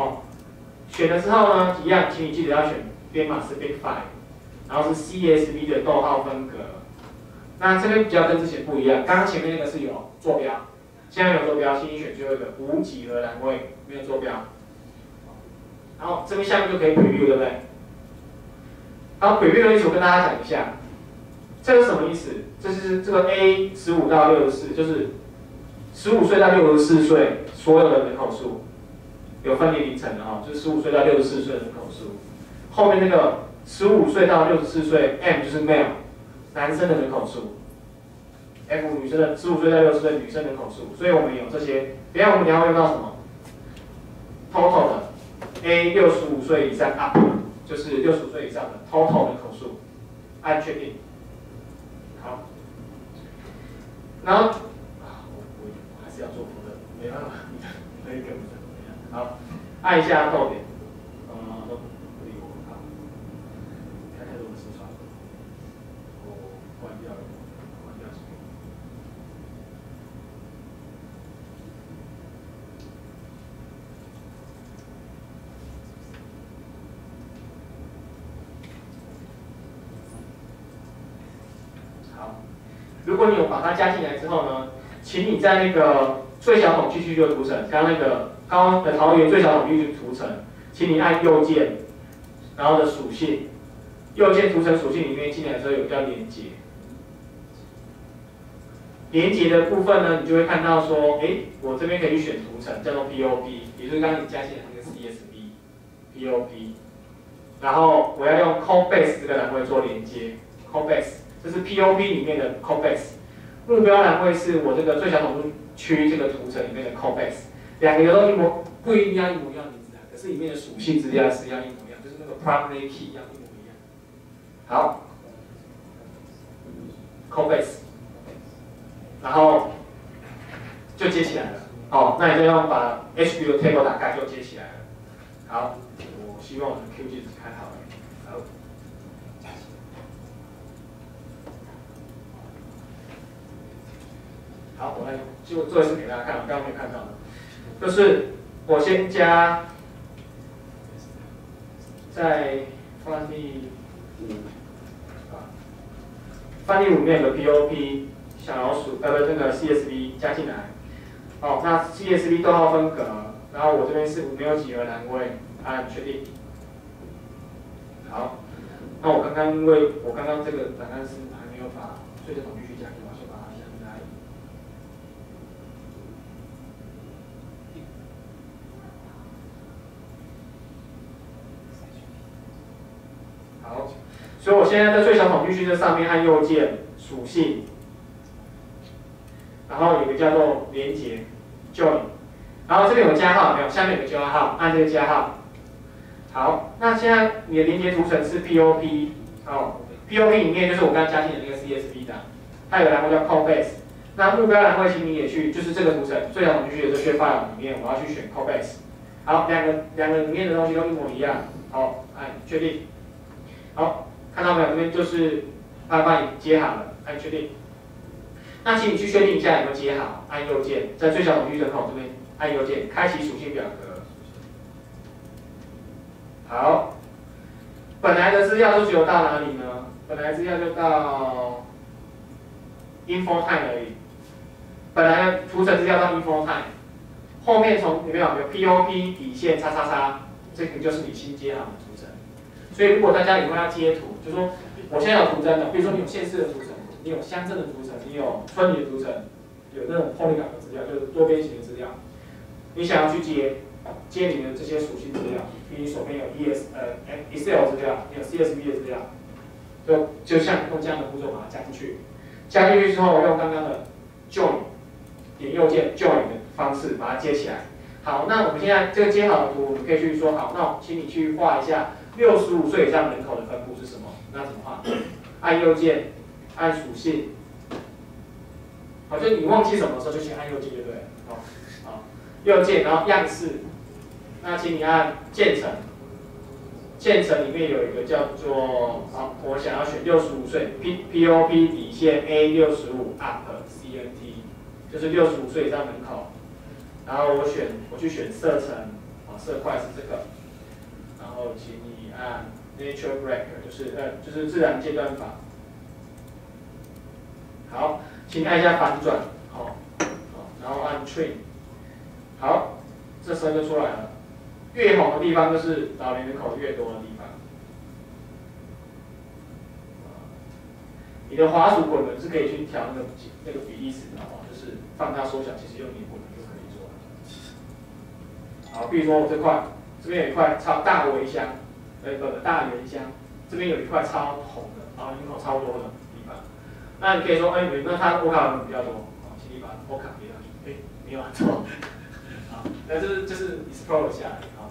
哦，选了之后呢，一样，请你记得要选编码是 Big Five， 然后是 CSV 的逗号分隔。那这边比较跟之前不一样，刚刚前面那个是有坐标，现在没有坐标，请你选最后一个无几何栏位，没有坐标。然后这边下面就可以 preview， 对不对？然后 preview 的意思我跟大家讲一下，这是什么意思？这是这个 A 15到64，就是15岁到64岁所有的人口数，有分年龄层的哈，就是15岁到64岁的人口数。后面那个15岁到64岁 M 就是 male， 男生的人口数。F 女生的15岁到60岁女生人口数，所以我们有这些。等一下我们等一下会用到什么 ？total 的 A 65岁以上 up， 就是65岁以上的 total 人口数，按确定。好，然后我还是要做符的，没办法，你可以跟不上。好，按一下逗点，都不理我。好，看看我的视窗，我关掉了，关掉这个。好，如果你有把它加进来之后呢，请你在那个最小统计区的图层，刚刚那个高的桃园最小统计区图层，请你按右键，然后的属性，右键图层属性里面进来的时候有个叫连接。连接的部分呢，你就会看到说，我这边可以选图层，叫做 POP， 也就是刚刚你加进来那个 CSV，POP， 然后我要用 Codebase 这个栏位做连接 ，Codebase， 这是 POP 里面的 Codebase， 目标栏位是我这个最小统计区这个图层里面的 Codebase， 两个都不一定要一模一样的名字，可是里面的属性资料是要一模一样，就是那个 primary key 要一模一样。好 ，Codebase。然后就接起来了，哦，那你就用把 HB 的 table 打开就接起来了。好，我希望我的 Q 键开好了。好，好，我来就做一次给大家看，我刚刚没有看到的，就是我先加在范例5啊，范例5里面有个 POP。小老鼠，那个 CSV 加进来，好，那 CSV 逗号分隔，然后我这边是没有几何栏位，按确定。好，那我刚刚因为我刚刚这个档案是还没有把最小统计区加进来，就把它加进来。好，所以我现在在最小统计区这上面按右键属性。然后有个叫做连接 join， 然后这边有加号没有？下面有个加号，按这个加号。好，那现在你的连接图层是 POP， 哦 ，POP 里面就是我刚刚加进的那个 CSV 档，它有个栏位叫 Codebase， 那目标栏位请你也去，就是这个图层最小统计区的这 file 里面，我要去选 Codebase。好，两个里面的东西都一模一样，好，按确定。好，看到没有？这边就是它帮你接好了，按确定。那请你去确定一下有没有接好，按右键，在最小统计人口这边按右键，开启属性表格。好，本来的资料就只有到哪里呢？本来资料就到 info time 而已。本来的图层资料到 info time， 后面从有没有POP 底线叉叉叉，这个就是你新接好的图层。所以如果大家以后要接图，就说我现在有图层的，比如说你有县市的图层。你有乡镇的图层，你有村里的图层，有那种 polygon 的资料，就是多边形的资料。你想要去接你的这些属性资料，比如你手边有 Excel 资料，你有 CSV 的资料，就像用这样的步骤把它加进去。加进去之后，用刚刚的 join 点右键 join 的方式把它接起来。好，那我们现在这个接好的图，我们可以去说好，那请你去画一下65岁以上人口的分布是什么？那怎么画？按右键。按属性，好，就你忘记什么时候就先按右键就对了，好，右键，然后样式，那请你按渐层，渐层里面有一个叫做，好，我想要选65岁 ，POP 底线 A65 up CNT， 就是65岁以上人口，然后我去选色层色块是这个，然后请你按 Nature Break， 就是自然阶段法。好，请按一下反转，然后按 Trim。好，这声就出来了。越红的地方就是老年人口越多的地方。你的滑鼠滚轮是可以去调那个比例尺的就是放大缩小，其实用你滚轮就可以做了。好，比如说我这块，这边有一块超大围箱，大圆箱，这边有一块超红的，然后人口超多的地方。那你可以说，那它欧卡人比较多，请你把欧卡给上去。没有按错。好，那就是 Explore 下来，好，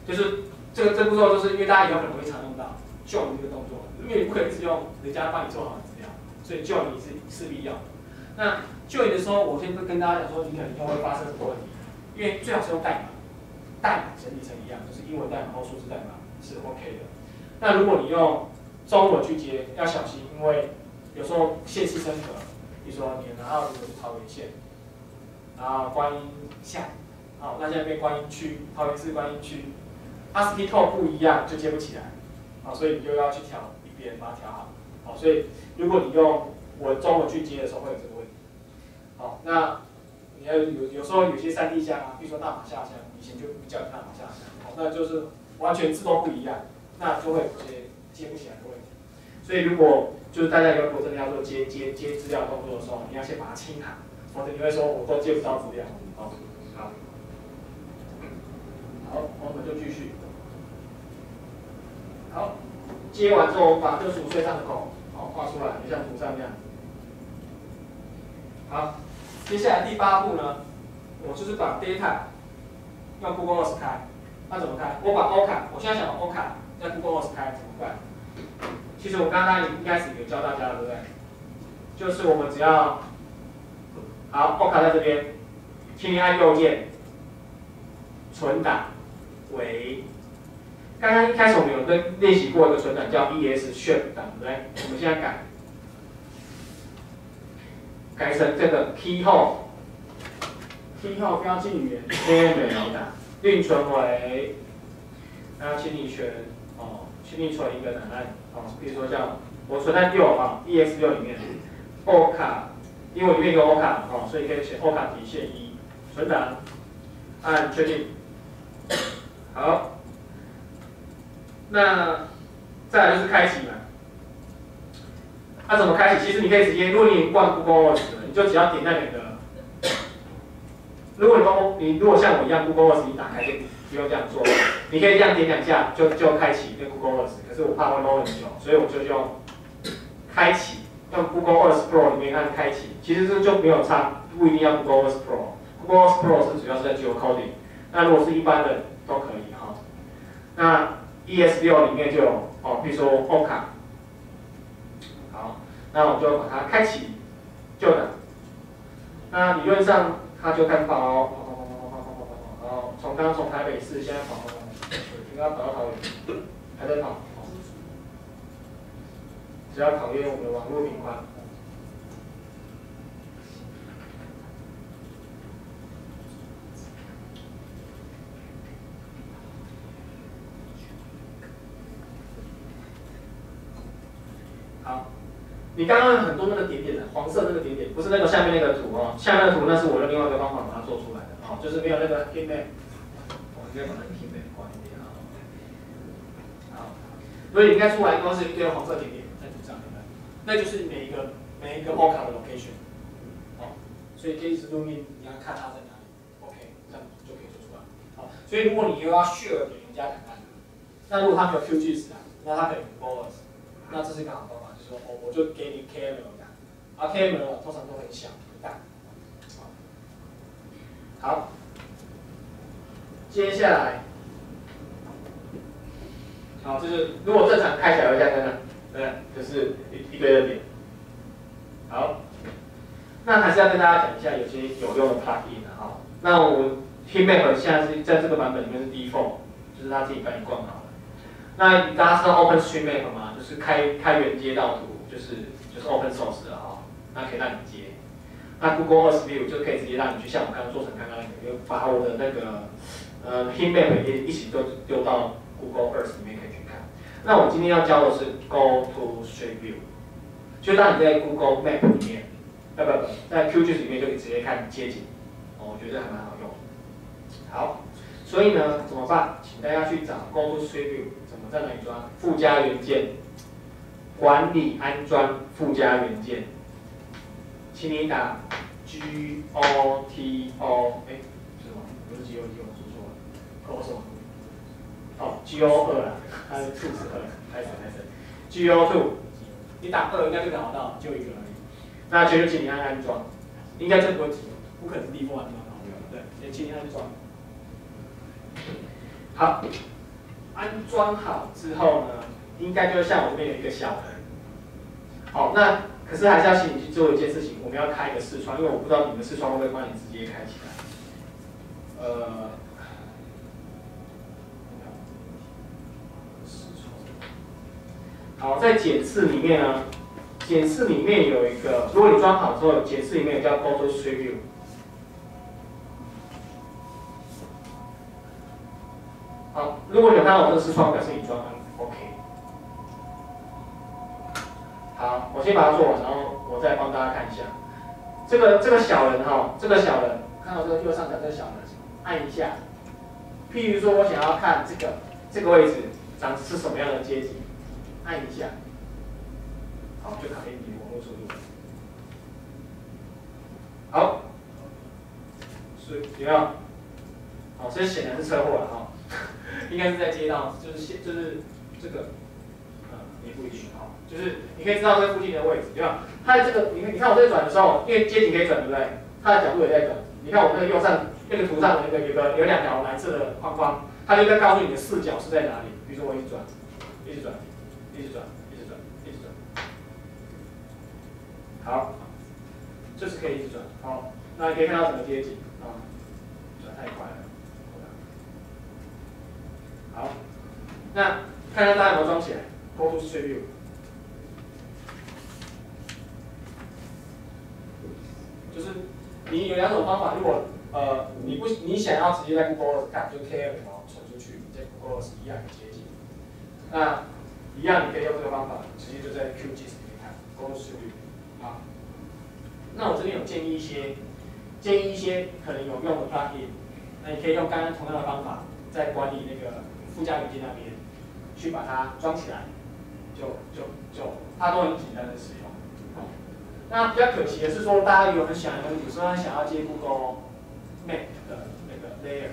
就是这步骤，就是因为大家以后可能会常用到join这个动作，因为你不可能是用人家帮你做好的资料，所以join是势必要的。那 join 的时候，我先跟大家讲说，你可能以后会发生什么问题，因为最好是用代码，代码整理成一样，就是英文代码或数字代码是 OK 的。那如果你用中文去接，要小心，因为有时候县市升格，比如说你拿到如果是桃园县，然后观音巷，好，那现在变观音区，桃园市观音区 ，ASCII code 不一样就接不起来，好，所以你就要去调一边把它调好，好，所以如果你用中文去接的时候会有这个问题，好，那你要有时候有些3D 箱啊，比如说大马下箱，以前就叫大马下箱，好，那就是完全字都不一样，那就会有些接不起来的问题。所以如果就是大家如果真的要做接资料动作的时候，你要先把它清好，否则你会说我都接不到资料。好，我们就继续。好，接完之后，我们把这个属碎上的口画出来，就像图上那样。好，接下来第8步呢，我就是把 data 用 Google Earth 开，那怎么开？我把 OCA， 我现在想把 OCA 在 Google Earth 开怎么办？其实我刚刚一开始有教大家了，对不对？就是我们只要好 OCA 在这边，请你按右键存档为。刚刚一开始我们有练习过一个存档叫 ES Shape 档，对不对？我们现在改成这个 keyhole 标记语言 KML 档，另存为，然后请你存一个档案比如说像我存在EX6里面 ，OCA， 因为我里面有 OCA 所以可以写 OCA 底线1，存档，按确定，好。那再来就是开启嘛，那怎么开启？其实你可以直接，如果你灌 Google Earth， 你就只要点那两个。如果你如果像我一样 Google Earth 你打开就不用这样做，你可以这样点2下就开启那 Google Earth， 可是我怕会 load 很久，所以我就用开启，用 Google Earth Pro 里面按开启。其实这就没有差，不一定要 Google Earth Pro。Google Earth Pro 是主要是在 geocoding， 那如果是一般的都可以哈。那 ES6 里面就有比如说 OCA， 好，那我就把它开启，就的。那理论上它就开始跑，从刚刚从台北市现在跑，应该跑到桃园，还在跑，只要考验我们的网络频宽。好，你刚刚很多那个点点的黄色那个点点，不是那个下面那个图下面那个图那是我用另外一个方法把它做出来的就是没有那个 heat map， 我应该把那个 heat map 关一点好，所以你应该出来都是一堆黄色点点在图上面的，那就是每一个 OCA 的 location， 所以可以一直录音，你要看它在哪里 ，OK， 这样就可以做出来。好，所以如果你又要 share 给人家档案，那如果他没有 QGIS 那他可以 Google Earth， 那这是一个好方法。我就给你 KML 档，KML 通常都很小很大。好，接下来，就是如果正常开起来会这样看看，对，就是一堆的点。好，那还是要跟大家讲一下有些有用的 plugin 那我 heatmap 现在是在这个版本里面是 default， 就是它自己帮你灌好了。那大家知道 OpenStreetMap 吗？就是开源街道图，就是 open source 的那可以让你接。那 Google Earth View 就可以直接让你去像我刚刚做成刚刚那个，把我的那个heat map 也一起丢到 Google Earth 里面可以去看。那我今天要教的是 Go to Street View， 就当你在 Google Map 里面，不，在 QGIS 里面就可以直接看街景，我觉得还蛮好用。好，所以呢怎么办？请大家去找 Go to Street View 怎么在哪里装附加元件，管理安装附加元件，请你打 GOTO， 是什么？不是 GOTO， 我说错了 ，GO 什么？哦 ，GO2 啦，它是 2是2，开始，GO2， 你打2应该就找得到，就一个而已。那就请你按安装，应该这不会不可能是地方安装好，对，请你安装。好，安装好之后呢，应该就像我这边有一个小人。好，那可是还是要请你去做一件事情，我们要开一个视窗，因为我不知道你们视窗会不会帮你直接开起来。好，在检视里面呢，检视里面有一个，如果你装好之后，检视里面有叫 Go to Street View。好，如果你有看到我这个视窗，表示你装完 OK。好，我先把它做完，然后我再帮大家看一下。这个小人哈，这个小人看到这个右上角这个小人，按一下。譬如说我想要看这个位置长是什么样的街景，按一下，好，就卡定你网络速度。好，所以有没有？好，这显然是车祸了哈，应该是在街道，就是这个，也不一定哈，就是你可以知道这附近的位置，对吧？它的这个，你看我在转的时候，因为街景可以转，对不对？它的角度也在转。你看我那个右上那个图上的那个有2条蓝色的框框，它就在告诉你的视角是在哪里。比如说我一直转，一直转，一直转，一直转，一直转。好，这是可以一直转。好，那你可以看到整个街景啊，转太快了。好，那看看大家有没有装起来 ，Go to Street View。就是你有2种方法，如果你想要直接在 Google Earth 看，就 KL 传出去，在 Google Earth 一样的接近。那一样你可以用这个方法，直接就在 QGIS 里面看 Go to Street View。好，那我这边有建议一些可能有用的 plugin， 那你可以用刚刚同样的方法，在管理那个附加元件那边去把它装起来，它都很简单的使用。那比较可惜的是说，大家有时候想要接 Google Map 的那个 layer，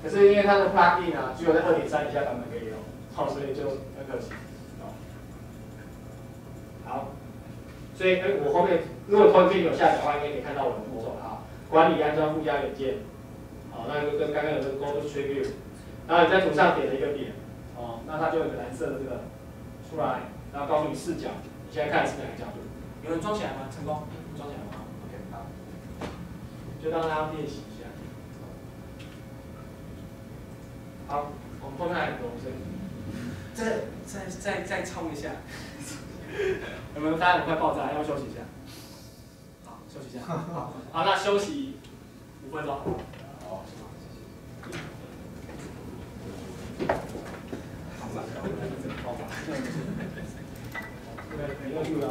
可是因为它的 plugin 啊，只有在2.3以下版本可以用，所以就很可惜。好，所以我后面如果投片有下载的话，应该可以看到我的步骤啊，管理安装附加元件，好，那就跟刚刚有的 Go to Street View， 然后你在图上点了一个点，那它就有个蓝色的这个出来，然后告诉你视角，你现在看的是哪个角度？有人装起来吗？成功，装起来吗 ？OK， 好，就让大家练习一下。好，我们后面还有东西，再冲一下。有没有？大家很快爆炸，要不要休息一下？好，休息一下。好，那休息5分钟。好，爆炸。对，没有录到。